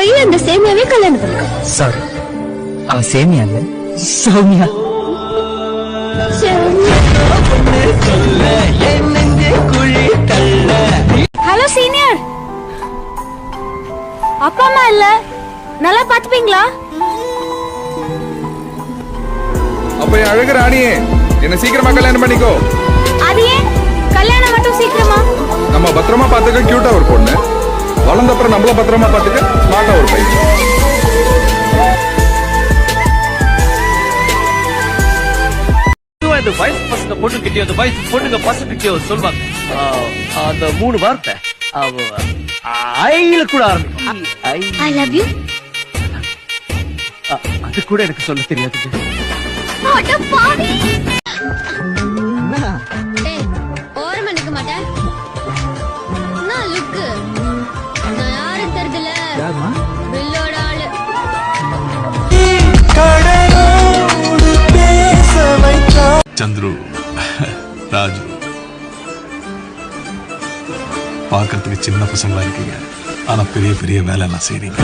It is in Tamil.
போய் அந்த சேமியாவே கல்யாணம் பண்ணுங்க. சாரி, அவ சேமியா இல்ல, சௌமியா. ஹலோ சீனியர், அப்பா அம்மா இல்ல, நல்லா பாத்துப்பீங்களா? அப்ப என் அழகு ராணியே, என்ன சீக்கிரமா கல்யாணம் பண்ணிக்கோ. அது ஏன் கல்யாணம் மட்டும் சீக்கிரமா? நம்ம பத்திரமா பாத்துக்க கியூட்டா ஒரு பொண்ணு, வளர்ந்த அப்புறம் நம்மள பத்திரமா பாத்துக்க ஸ்மார்ட்டா ஒரு பையன். அந்த வயசு பசங்க பொண்ணுகிட்டயோ அந்த வயசு பொண்ணுங்க பசங்கிட்டயோ சொல்லுவாங்க அந்த 3 வார்த்தை ஐல கூட ஆரம்பிக்கும். I love you. அது கூட எனக்கு சொல்ல தெரியாது. அட பாவி. ஏய், ஓரமா நிக்க மாட்டே. நான் லுக். நான் யாரும் தெரியல. யாருமா? பில்லோட ஆளு. சந்துரு, ராஜு, பார்க்கறதுக்கு சின்ன பசங்களா இருக்கீங்க, ஆனா பெரிய பெரிய வேலை எல்லாம் செய்றீங்க.